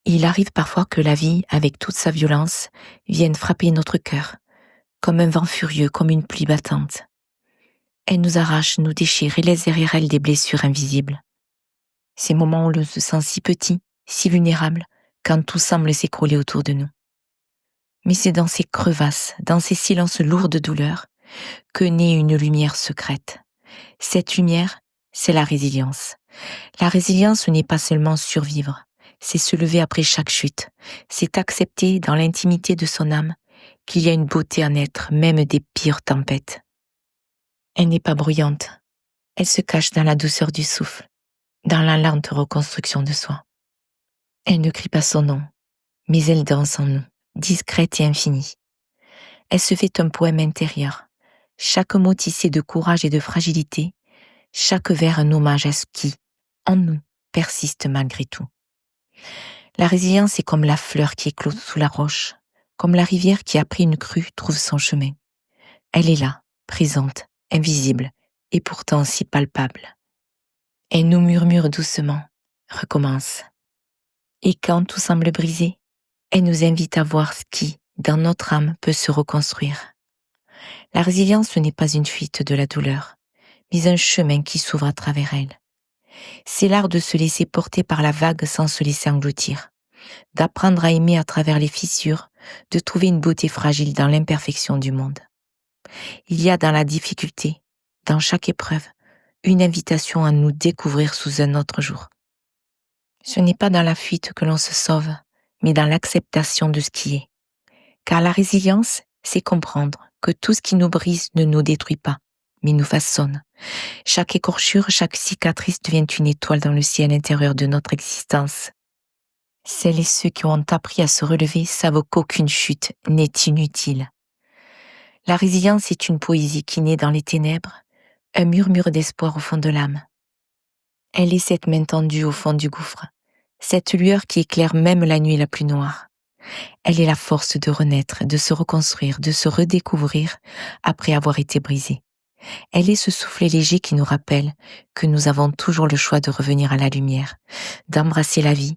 Il arrive parfois que la vie, avec toute sa violence, vienne frapper notre cœur, comme un vent furieux, comme une pluie battante. Elle nous arrache, nous déchire et laisse derrière elle des blessures invisibles. Ces moments où l'on se sent si petit, si vulnérable, quand tout semble s'écrouler autour de nous. Mais c'est dans ces crevasses, dans ces silences lourds de douleur, que naît une lumière secrète. Cette lumière, c'est la résilience. La résilience, ce n'est pas seulement survivre, c'est se lever après chaque chute, c'est accepter dans l'intimité de son âme qu'il y a une beauté à naître, même des pires tempêtes. Elle n'est pas bruyante, elle se cache dans la douceur du souffle, dans la lente reconstruction de soi. Elle ne crie pas son nom, mais elle danse en nous, discrète et infinie. Elle se fait un poème intérieur, chaque mot tissé de courage et de fragilité, chaque vers un hommage à ce qui, en nous, persiste malgré tout. La résilience est comme la fleur qui éclose sous la roche, comme la rivière qui, après une crue, trouve son chemin. Elle est là, présente, invisible, et pourtant si palpable. Elle nous murmure doucement, recommence. Et quand tout semble brisé, elle nous invite à voir ce qui, dans notre âme, peut se reconstruire. La résilience, ce n'est pas une fuite de la douleur, mais un chemin qui s'ouvre à travers elle. C'est l'art de se laisser porter par la vague sans se laisser engloutir, d'apprendre à aimer à travers les fissures, de trouver une beauté fragile dans l'imperfection du monde. Il y a dans la difficulté, dans chaque épreuve, une invitation à nous découvrir sous un autre jour. Ce n'est pas dans la fuite que l'on se sauve, mais dans l'acceptation de ce qui est. Car la résilience, c'est comprendre que tout ce qui nous brise ne nous détruit pas, mais nous façonne. Chaque écorchure, chaque cicatrice devient une étoile dans le ciel intérieur de notre existence. Celles et ceux qui ont appris à se relever savent qu'aucune chute n'est inutile. La résilience est une poésie qui naît dans les ténèbres, un murmure d'espoir au fond de l'âme. Elle est cette main tendue au fond du gouffre, cette lueur qui éclaire même la nuit la plus noire. Elle est la force de renaître, de se reconstruire, de se redécouvrir après avoir été brisée. Elle est ce souffle léger qui nous rappelle que nous avons toujours le choix de revenir à la lumière, d'embrasser la vie,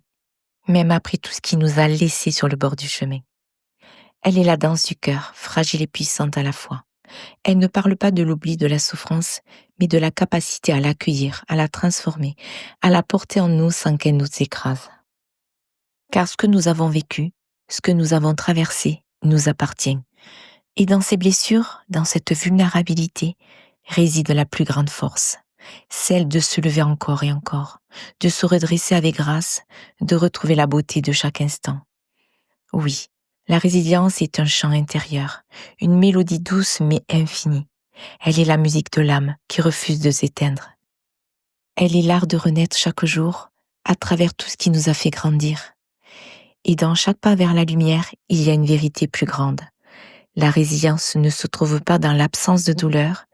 même après tout ce qui nous a laissés sur le bord du chemin. Elle est la danse du cœur, fragile et puissante à la fois. Elle ne parle pas de l'oubli de la souffrance, mais de la capacité à l'accueillir, à la transformer, à la porter en nous sans qu'elle nous écrase. Car ce que nous avons vécu, ce que nous avons traversé, nous appartient. Et dans ces blessures, dans cette vulnérabilité, réside la plus grande force, celle de se lever encore et encore, de se redresser avec grâce, de retrouver la beauté de chaque instant. Oui, la résilience est un chant intérieur, une mélodie douce mais infinie. Elle est la musique de l'âme qui refuse de s'éteindre. Elle est l'art de renaître chaque jour à travers tout ce qui nous a fait grandir. Et dans chaque pas vers la lumière, il y a une vérité plus grande. La résilience ne se trouve pas dans l'absence de douleur,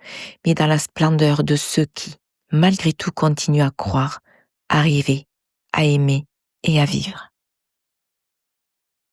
mais dans la splendeur de ceux qui, malgré tout, continuent à croire, à rêver, à aimer et à vivre.